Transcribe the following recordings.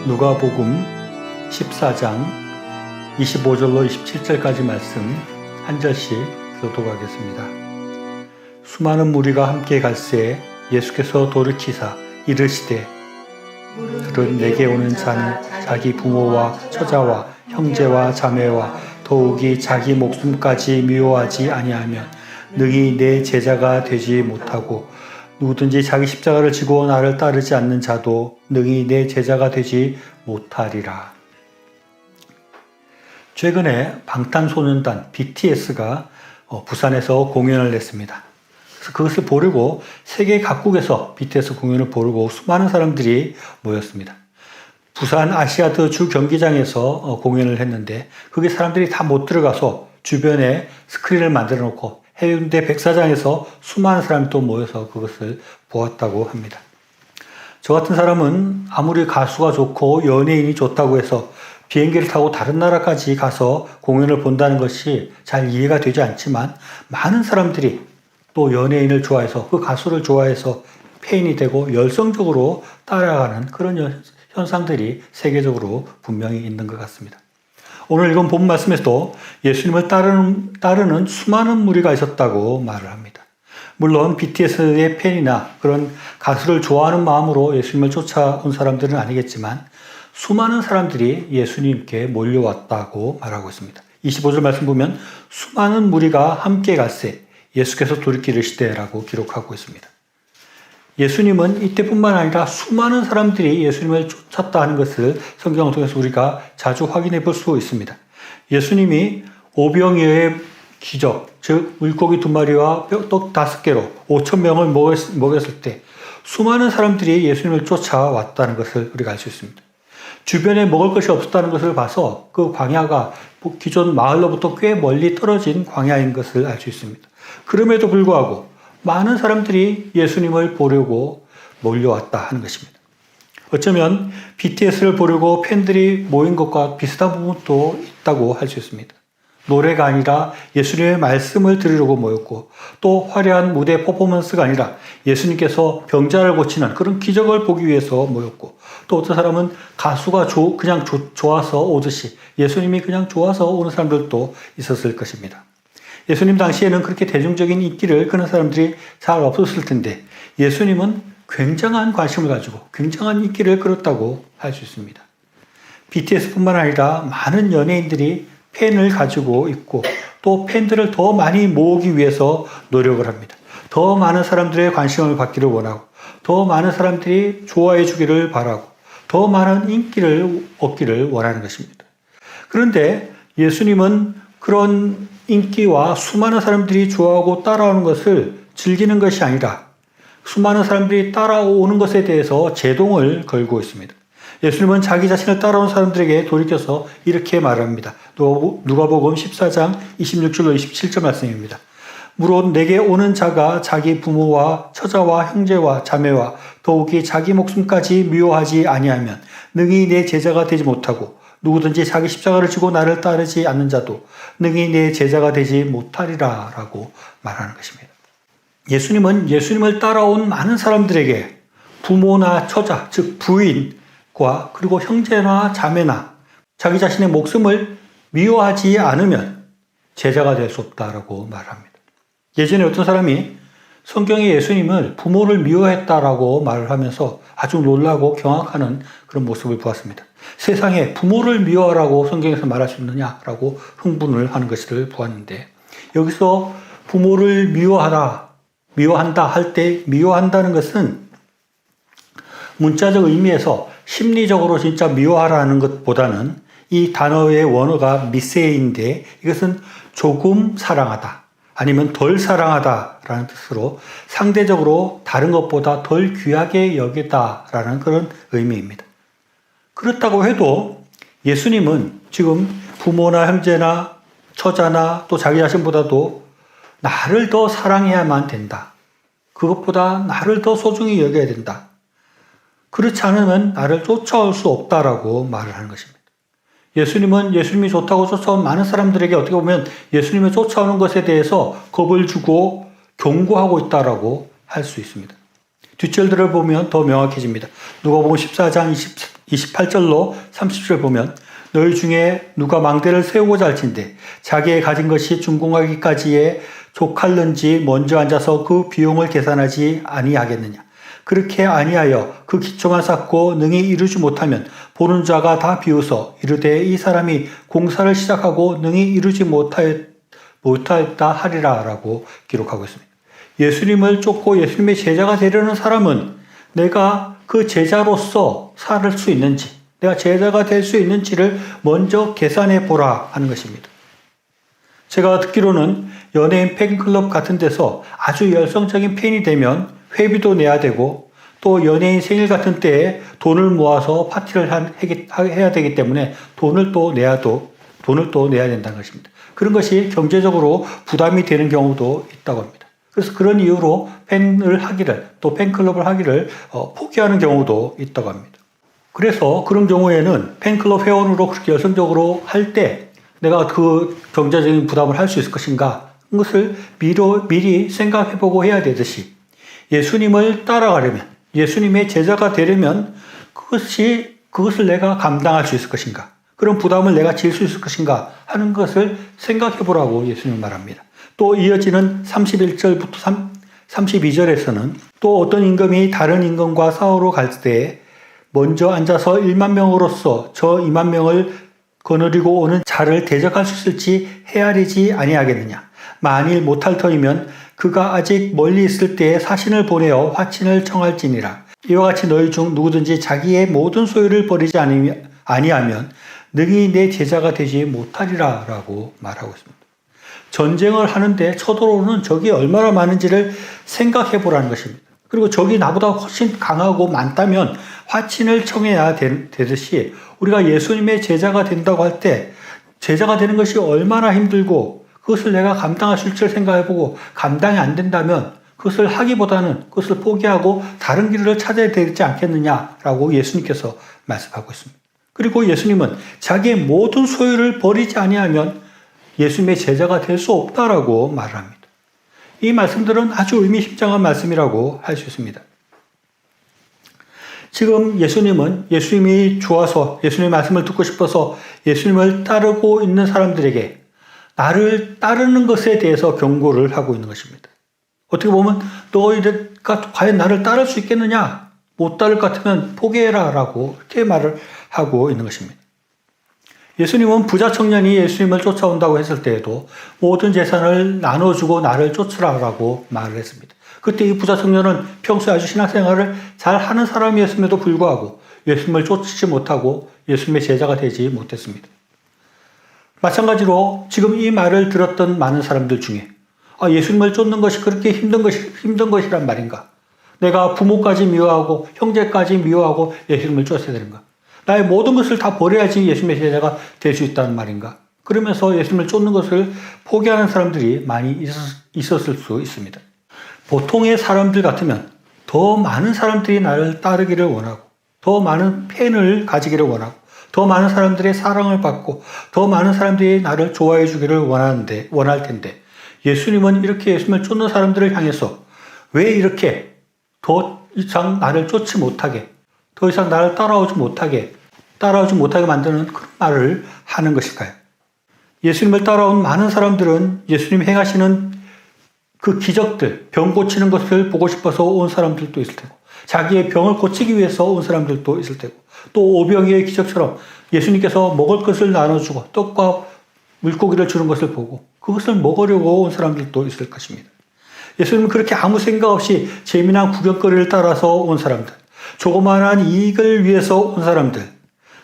누가복음 14장 25절로 27절까지 말씀 한 절씩 교독하겠습니다. 수많은 무리가 함께 갈새 예수께서 돌이키사 이르시되 들은 내게 오는 자는 자기 부모와 처자와 형제와 자매와 더욱이 자기 목숨까지 미워하지 아니하면 능히 내 제자가 되지 못하고 누구든지 자기 십자가를 지고 나를 따르지 않는 자도 능히 내 제자가 되지 못하리라. 최근에 방탄소년단 BTS가 부산에서 공연을 했습니다. 그래서 그것을 보려고 세계 각국에서 BTS 공연을 보려고 수많은 사람들이 모였습니다. 부산 아시아드 주 경기장에서 공연을 했는데 거기 사람들이 다 못 들어가서 주변에 스크린을 만들어 놓고 해운대 백사장에서 수많은 사람이 또 모여서 그것을 보았다고 합니다. 저 같은 사람은 아무리 가수가 좋고 연예인이 좋다고 해서 비행기를 타고 다른 나라까지 가서 공연을 본다는 것이 잘 이해가 되지 않지만 많은 사람들이 또 연예인을 좋아해서 그 가수를 좋아해서 팬이 되고 열성적으로 따라가는 그런 현상들이 세계적으로 분명히 있는 것 같습니다. 오늘 읽은 본 말씀에서도 예수님을 따르는 수많은 무리가 있었다고 말을 합니다. 물론 BTS의 팬이나 그런 가수를 좋아하는 마음으로 예수님을 쫓아온 사람들은 아니겠지만 수많은 사람들이 예수님께 몰려왔다고 말하고 있습니다. 25절 말씀 보면 수많은 무리가 함께 갈새 예수께서 돌이키시되라고 기록하고 있습니다. 예수님은 이때뿐만 아니라 수많은 사람들이 예수님을 쫓았다 하는 것을 성경을 통해서 우리가 자주 확인해 볼 수 있습니다. 예수님이 오병이어의 기적, 즉 물고기 2마리와 떡 5개로 5,000명을 먹였을 때 수많은 사람들이 예수님을 쫓아왔다는 것을 우리가 알 수 있습니다. 주변에 먹을 것이 없었다는 것을 봐서 그 광야가 기존 마을로부터 꽤 멀리 떨어진 광야인 것을 알 수 있습니다. 그럼에도 불구하고 많은 사람들이 예수님을 보려고 몰려왔다 하는 것입니다. 어쩌면 BTS를 보려고 팬들이 모인 것과 비슷한 부분도 있다고 할 수 있습니다. 노래가 아니라 예수님의 말씀을 들으려고 모였고 또 화려한 무대 퍼포먼스가 아니라 예수님께서 병자를 고치는 그런 기적을 보기 위해서 모였고 또 어떤 사람은 가수가 그냥 좋아서 오듯이 예수님이 그냥 좋아서 오는 사람들도 있었을 것입니다. 예수님 당시에는 그렇게 대중적인 인기를 끄는 사람들이 잘 없었을 텐데 예수님은 굉장한 관심을 가지고 굉장한 인기를 끌었다고 할 수 있습니다. BTS뿐만 아니라 많은 연예인들이 팬을 가지고 있고 또 팬들을 더 많이 모으기 위해서 노력을 합니다. 더 많은 사람들의 관심을 받기를 원하고 더 많은 사람들이 좋아해 주기를 바라고 더 많은 인기를 얻기를 원하는 것입니다. 그런데 예수님은 그런 인기와 수많은 사람들이 좋아하고 따라오는 것을 즐기는 것이 아니라 수많은 사람들이 따라오는 것에 대해서 제동을 걸고 있습니다. 예수님은 자기 자신을 따라온 사람들에게 돌이켜서 이렇게 말합니다. 누가복음 14장 26절로 27절 말씀입니다. 무릇 내게 오는 자가 자기 부모와 처자와 형제와 자매와 더욱이 자기 목숨까지 미워하지 아니하면 능히 내 제자가 되지 못하고 누구든지 자기 십자가를 지고 나를 따르지 않는 자도 능히 내 제자가 되지 못하리라 라고 말하는 것입니다. 예수님은 예수님을 따라온 많은 사람들에게 부모나 처자, 즉 부인과 그리고 형제나 자매나 자기 자신의 목숨을 미워하지 않으면 제자가 될 수 없다라고 말합니다. 예전에 어떤 사람이 성경에 예수님을 부모를 미워했다라고 말을 하면서 아주 놀라고 경악하는 그런 모습을 보았습니다. 세상에 부모를 미워하라고 성경에서 말할 수 있느냐라고 흥분을 하는 것을 보았는데 여기서 부모를 미워한다 할 때 미워한다는 것은 문자적 의미에서 심리적으로 진짜 미워하라는 것보다는 이 단어의 원어가 미세인데 이것은 조금 사랑하다 아니면 덜 사랑하다라는 뜻으로 상대적으로 다른 것보다 덜 귀하게 여기다라는 그런 의미입니다. 그렇다고 해도 예수님은 지금 부모나 형제나 처자나 또 자기 자신보다도 나를 더 사랑해야만 된다. 그것보다 나를 더 소중히 여겨야 된다. 그렇지 않으면 나를 쫓아올 수 없다라고 말을 하는 것입니다. 예수님은 예수님이 좋다고 쫓아온 많은 사람들에게 어떻게 보면 예수님을 쫓아오는 것에 대해서 겁을 주고 경고하고 있다라고 할 수 있습니다. 뒷절들을 보면 더 명확해집니다. 누가복음 14장 28절로 30절 보면 너희 중에 누가 망대를 세우고자 할진대 자기의 가진 것이 준공하기까지에 족할는지 먼저 앉아서 그 비용을 계산하지 아니하겠느냐. 그렇게 아니하여 그 기초만 쌓고 능히 이루지 못하면 보는 자가 다 비웃어 이르되 이 사람이 공사를 시작하고 능히 이루지 못하였다 하리라 라고 기록하고 있습니다. 예수님을 쫓고 예수님의 제자가 되려는 사람은 내가 그 제자로서 살 수 있는지, 내가 제자가 될 수 있는지를 먼저 계산해 보라 하는 것입니다. 제가 듣기로는 연예인 팬클럽 같은 데서 아주 열성적인 팬이 되면 회비도 내야 되고 또 연예인 생일 같은 때에 돈을 모아서 파티를 해야 되기 때문에 돈을 또 내야 된다는 것입니다. 그런 것이 경제적으로 부담이 되는 경우도 있다고 합니다. 그래서 그런 이유로 또 팬클럽을 하기를 포기하는 경우도 있다고 합니다. 그래서 그런 경우에는 팬클럽 회원으로 그렇게 열성적으로 할 때 내가 그 경제적인 부담을 할 수 있을 것인가 그것을 미리 생각해보고 해야 되듯이 예수님을 따라가려면 예수님의 제자가 되려면 그것을 내가 감당할 수 있을 것인가 그런 부담을 내가 질 수 있을 것인가 하는 것을 생각해보라고 예수님은 말합니다. 또 이어지는 31절부터 32절에서는 또 어떤 임금이 다른 임금과 싸우러 갈 때 먼저 앉아서 1만 명으로서 저 2만 명을 거느리고 오는 자를 대적할 수 있을지 헤아리지 아니하겠느냐. 만일 못할 터이면 그가 아직 멀리 있을 때에 사신을 보내어 화친을 청할지니라. 이와 같이 너희 중 누구든지 자기의 모든 소유를 버리지 아니하면 능히 내 제자가 되지 못하리라 라고 말하고 있습니다. 전쟁을 하는데 쳐들어오는 적이 얼마나 많은지를 생각해 보라는 것입니다. 그리고 적이 나보다 훨씬 강하고 많다면 화친을 청해야 되듯이 우리가 예수님의 제자가 된다고 할 때 제자가 되는 것이 얼마나 힘들고 그것을 내가 감당할 수 있을지를 생각해보고 감당이 안 된다면 그것을 하기보다는 그것을 포기하고 다른 길을 찾아야 되지 않겠느냐라고 예수님께서 말씀하고 있습니다. 그리고 예수님은 자기의 모든 소유를 버리지 아니하면 예수님의 제자가 될 수 없다라고 말을 합니다. 이 말씀들은 아주 의미심장한 말씀이라고 할 수 있습니다. 지금 예수님이 좋아서 예수님의 말씀을 듣고 싶어서 예수님을 따르고 있는 사람들에게 나를 따르는 것에 대해서 경고를 하고 있는 것입니다. 어떻게 보면 너희가 과연 나를 따를 수 있겠느냐? 못 따를 것 같으면 포기해라 라고 이렇게 말을 하고 있는 것입니다. 예수님은 부자 청년이 예수님을 쫓아온다고 했을 때에도 모든 재산을 나눠주고 나를 쫓으라라고 말을 했습니다. 그때 이 부자 청년은 평소에 아주 신앙생활을 잘 하는 사람이었음에도 불구하고 예수님을 쫓지 못하고 예수님의 제자가 되지 못했습니다. 마찬가지로 지금 이 말을 들었던 많은 사람들 중에 예수님을 쫓는 것이 그렇게 힘든 것이란 말인가? 내가 부모까지 미워하고 형제까지 미워하고 예수님을 쫓아야 되는가? 나의 모든 것을 다 버려야지 예수님의 제자가 될 수 있다는 말인가? 그러면서 예수님을 쫓는 것을 포기하는 사람들이 많이 있었을 수 있습니다. 보통의 사람들 같으면 더 많은 사람들이 나를 따르기를 원하고 더 많은 팬을 가지기를 원하고 더 많은 사람들의 사랑을 받고 더 많은 사람들이 나를 좋아해 주기를 원할 텐데 예수님은 이렇게 예수님을 쫓는 사람들을 향해서 왜 이렇게 더 이상 나를 쫓지 못하게 더 이상 나를 따라오지 못하게 만드는 그런 말을 하는 것일까요? 예수님을 따라온 많은 사람들은 예수님이 행하시는 그 기적들, 병 고치는 것을 보고 싶어서 온 사람들도 있을 테고 자기의 병을 고치기 위해서 온 사람들도 있을 테고 또 오병이의 기적처럼 예수님께서 먹을 것을 나눠주고 떡과 물고기를 주는 것을 보고 그것을 먹으려고 온 사람들도 있을 것입니다. 예수님은 그렇게 아무 생각 없이 재미난 구경거리를 따라서 온 사람들, 조그마한 이익을 위해서 온 사람들,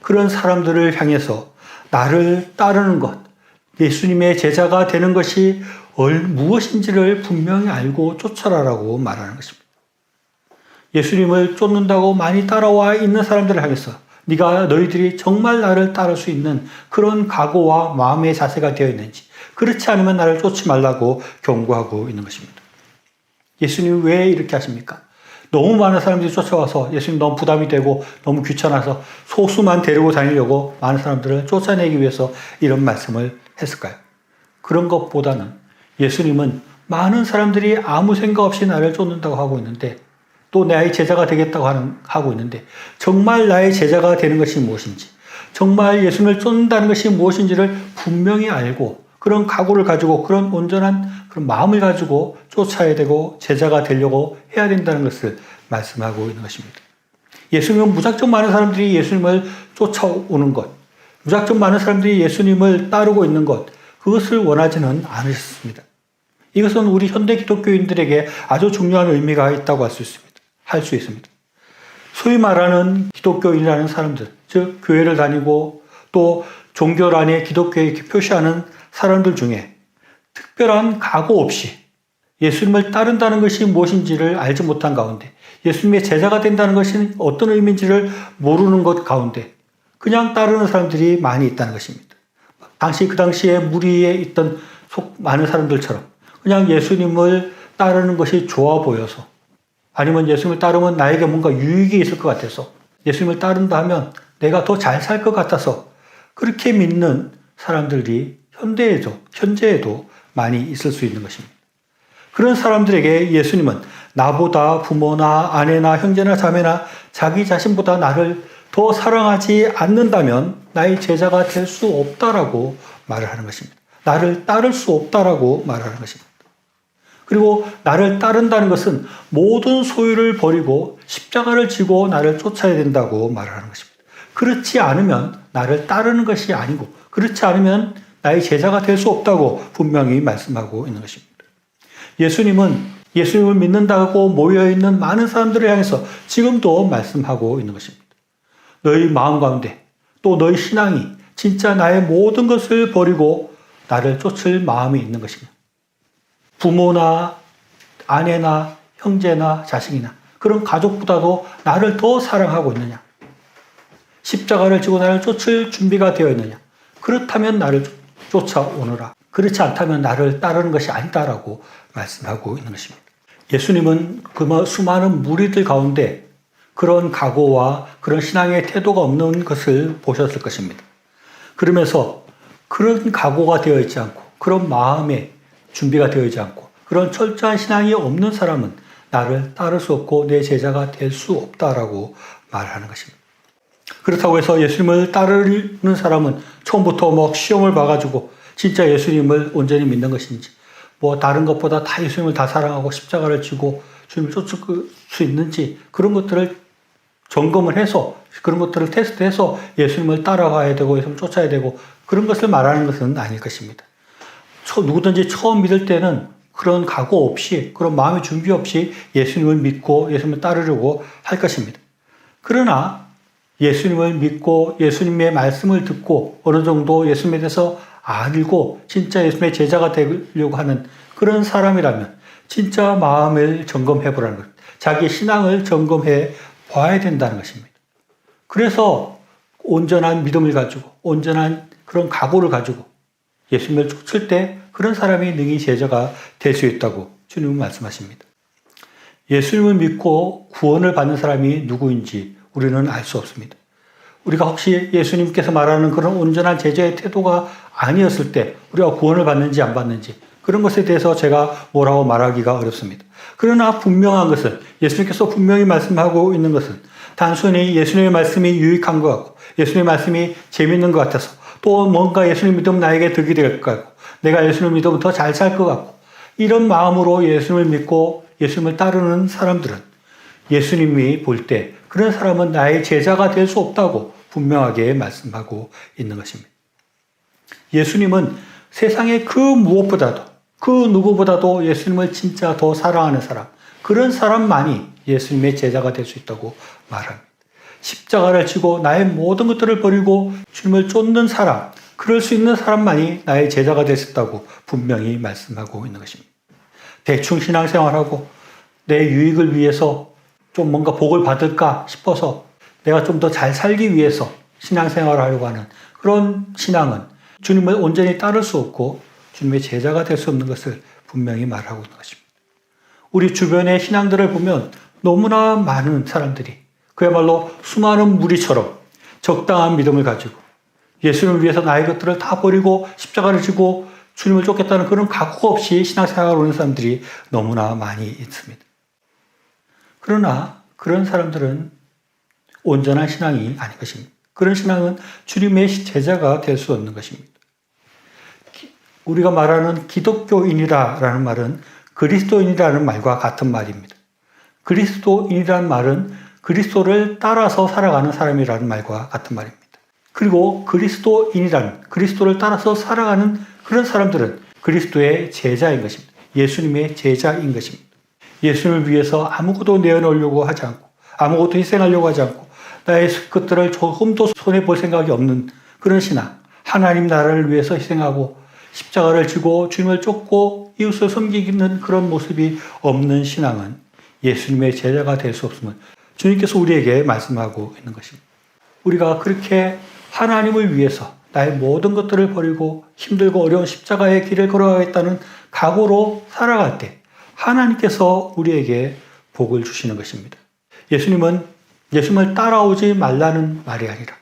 그런 사람들을 향해서 나를 따르는 것, 예수님의 제자가 되는 것이 무엇인지를 분명히 알고 쫓아라라고 말하는 것입니다. 예수님을 쫓는다고 많이 따라와 있는 사람들을 향해서 너희들이 정말 나를 따를 수 있는 그런 각오와 마음의 자세가 되어 있는지 그렇지 않으면 나를 쫓지 말라고 경고하고 있는 것입니다. 예수님이 왜 이렇게 하십니까? 너무 많은 사람들이 쫓아와서 예수님 너무 부담이 되고 너무 귀찮아서 소수만 데리고 다니려고 많은 사람들을 쫓아내기 위해서 이런 말씀을 했을까요? 그런 것보다는 예수님은 많은 사람들이 아무 생각 없이 나를 쫓는다고 하고 있는데 또 나의 제자가 되겠다고 하고 있는데 정말 나의 제자가 되는 것이 무엇인지, 정말 예수님을 쫓는다는 것이 무엇인지를 분명히 알고 그런 각오를 가지고 그런 온전한 그런 마음을 가지고 쫓아야 되고 제자가 되려고 해야 된다는 것을 말씀하고 있는 것입니다. 예수님은 무작정 많은 사람들이 예수님을 쫓아오는 것, 무작정 많은 사람들이 예수님을 따르고 있는 것, 그것을 원하지는 않으셨습니다. 이것은 우리 현대 기독교인들에게 아주 중요한 의미가 있다고 할 수 있습니다. 소위 말하는 기독교인이라는 사람들, 즉 교회를 다니고 또 종교 안에 기독교에 표시하는 사람들 중에 특별한 각오 없이 예수님을 따른다는 것이 무엇인지를 알지 못한 가운데, 예수님의 제자가 된다는 것이 어떤 의미인지를 모르는 것 가운데 그냥 따르는 사람들이 많이 있다는 것입니다. 그 당시에 무리에 있던 많은 사람들처럼 그냥 예수님을 따르는 것이 좋아 보여서, 아니면 예수님을 따르면 나에게 뭔가 유익이 있을 것 같아서, 예수님을 따른다 하면 내가 더 잘 살 것 같아서 그렇게 믿는 사람들이 현재에도 많이 있을 수 있는 것입니다. 그런 사람들에게 예수님은 나보다 부모나 아내나 형제나 자매나 자기 자신보다 나를 더 사랑하지 않는다면 나의 제자가 될 수 없다라고 말을 하는 것입니다. 나를 따를 수 없다라고 말하는 것입니다. 그리고 나를 따른다는 것은 모든 소유를 버리고 십자가를 지고 나를 쫓아야 된다고 말하는 것입니다. 그렇지 않으면 나를 따르는 것이 아니고, 그렇지 않으면 나의 제자가 될 수 없다고 분명히 말씀하고 있는 것입니다. 예수님은 예수님을 믿는다고 모여있는 많은 사람들을 향해서 지금도 말씀하고 있는 것입니다. 너희 마음 가운데 또 너희 신앙이 진짜 나의 모든 것을 버리고 나를 쫓을 마음이 있는 것이냐. 부모나 아내나 형제나 자식이나 그런 가족보다도 나를 더 사랑하고 있느냐. 십자가를 지고 나를 쫓을 준비가 되어 있느냐. 그렇다면 나를 쫓아오너라. 그렇지 않다면 나를 따르는 것이 아니다라고 말씀하고 있는 것입니다. 예수님은 그 수많은 무리들 가운데 그런 각오와 그런 신앙의 태도가 없는 것을 보셨을 것입니다. 그러면서 그런 각오가 되어 있지 않고, 그런 마음의 준비가 되어 있지 않고, 그런 철저한 신앙이 없는 사람은 나를 따를 수 없고 내 제자가 될 수 없다라고 말하는 것입니다. 그렇다고 해서 예수님을 따르는 사람은 처음부터 시험을 봐가지고 진짜 예수님을 온전히 믿는 것인지, 다른 것보다 다 예수님을 다 사랑하고 십자가를 지고 주님을 쫓을 수 있는지, 그런 것들을 점검을 해서, 그런 것들을 테스트해서 예수님을 따라가야 되고 예수님을 쫓아야 되고 그런 것을 말하는 것은 아닐 것입니다. 누구든지 처음 믿을 때는 그런 각오 없이, 그런 마음의 준비 없이 예수님을 믿고 예수님을 따르려고 할 것입니다. 그러나 예수님을 믿고 예수님의 말씀을 듣고 어느 정도 예수님에 대해서 알고 진짜 예수님의 제자가 되려고 하는 그런 사람이라면 진짜 마음을 점검해 보라는 것, 자기 신앙을 점검해 봐야 된다는 것입니다. 그래서 온전한 믿음을 가지고 온전한 그런 각오를 가지고 예수님을 쫓을 때 그런 사람이 능히 제자가 될 수 있다고 주님은 말씀하십니다. 예수님을 믿고 구원을 받는 사람이 누구인지 우리는 알 수 없습니다. 우리가 혹시 예수님께서 말하는 그런 온전한 제자의 태도가 아니었을 때 우리가 구원을 받는지 안 받는지, 그런 것에 대해서 제가 뭐라고 말하기가 어렵습니다. 그러나 분명한 것은, 예수님께서 분명히 말씀하고 있는 것은 단순히 예수님의 말씀이 유익한 것 같고 예수님의 말씀이 재밌는 것 같아서, 또 뭔가 예수님 믿으면 나에게 득이 될 것 같고 내가 예수님 믿으면 더 잘 살 것 같고, 이런 마음으로 예수님을 믿고 예수님을 따르는 사람들은 예수님이 볼 때 그런 사람은 나의 제자가 될 수 없다고 분명하게 말씀하고 있는 것입니다. 예수님은 세상의 그 무엇보다도, 그 누구보다도 예수님을 진짜 더 사랑하는 사람, 그런 사람만이 예수님의 제자가 될 수 있다고 말합니다. 십자가를 지고 나의 모든 것들을 버리고 주님을 쫓는 사람, 그럴 수 있는 사람만이 나의 제자가 될 수 있다고 분명히 말씀하고 있는 것입니다. 대충 신앙생활하고 내 유익을 위해서 좀 뭔가 복을 받을까 싶어서 내가 좀 더 잘 살기 위해서 신앙생활을 하려고 하는 그런 신앙은 주님을 온전히 따를 수 없고 주님의 제자가 될 수 없는 것을 분명히 말하고 있는 것입니다. 우리 주변의 신앙들을 보면 너무나 많은 사람들이 그야말로 수많은 무리처럼 적당한 믿음을 가지고 예수님을 위해서 나의 것들을 다 버리고 십자가를 지고 주님을 쫓겠다는 그런 각오 없이 신앙생활을 하는 사람들이 너무나 많이 있습니다. 그러나 그런 사람들은 온전한 신앙이 아닌 것입니다. 그런 신앙은 주님의 제자가 될 수 없는 것입니다. 우리가 말하는 기독교인이라는 말은 그리스도인이라는 말과 같은 말입니다. 그리스도인이라는 말은 그리스도를 따라서 살아가는 사람이라는 말과 같은 말입니다. 그리고 그리스도를 따라서 살아가는 그런 사람들은 그리스도의 제자인 것입니다. 예수님의 제자인 것입니다. 예수님을 위해서 아무것도 내어놓으려고 하지 않고 아무것도 희생하려고 하지 않고 나의 것들을 조금도 손해볼 생각이 없는 그런 신앙, 하나님 나라를 위해서 희생하고 십자가를 지고 주님을 쫓고 이웃을 섬기는 그런 모습이 없는 신앙은 예수님의 제자가 될 수 없음을 주님께서 우리에게 말씀하고 있는 것입니다. 우리가 그렇게 하나님을 위해서 나의 모든 것들을 버리고 힘들고 어려운 십자가의 길을 걸어가겠다는 각오로 살아갈 때 하나님께서 우리에게 복을 주시는 것입니다. 예수님을 따라오지 말라는 말이 아니라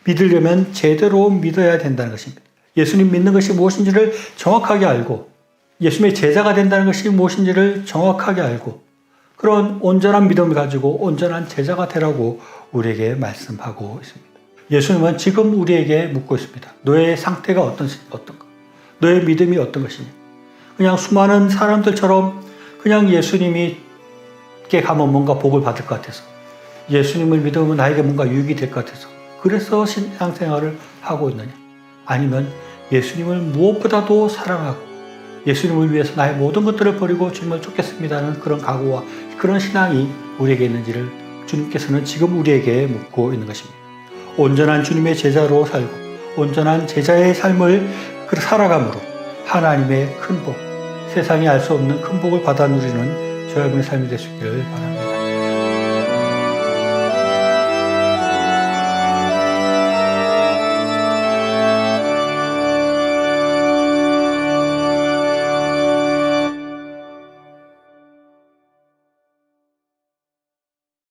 믿으려면 제대로 믿어야 된다는 것입니다. 예수님 믿는 것이 무엇인지를 정확하게 알고 예수님의 제자가 된다는 것이 무엇인지를 정확하게 알고 그런 온전한 믿음을 가지고 온전한 제자가 되라고 우리에게 말씀하고 있습니다. 예수님은 지금 우리에게 묻고 있습니다. 너의 상태가 어떤가? 너의 믿음이 어떤 것이냐? 그냥 수많은 사람들처럼 그냥 예수님께 가면 뭔가 복을 받을 것 같아서 예수님을 믿으면 나에게 뭔가 유익이 될 것 같아서 그래서 신앙생활을 하고 있느냐? 아니면 예수님을 무엇보다도 사랑하고 예수님을 위해서 나의 모든 것들을 버리고 주님을 쫓겠습니다는 그런 각오와 그런 신앙이 우리에게 있는지를 주님께서는 지금 우리에게 묻고 있는 것입니다. 온전한 주님의 제자로 살고 온전한 제자의 삶을 살아감으로 하나님의 큰 복, 세상이 알 수 없는 큰 복을 받아 누리는 저와 여러분의 삶이 되시기를 바랍니다.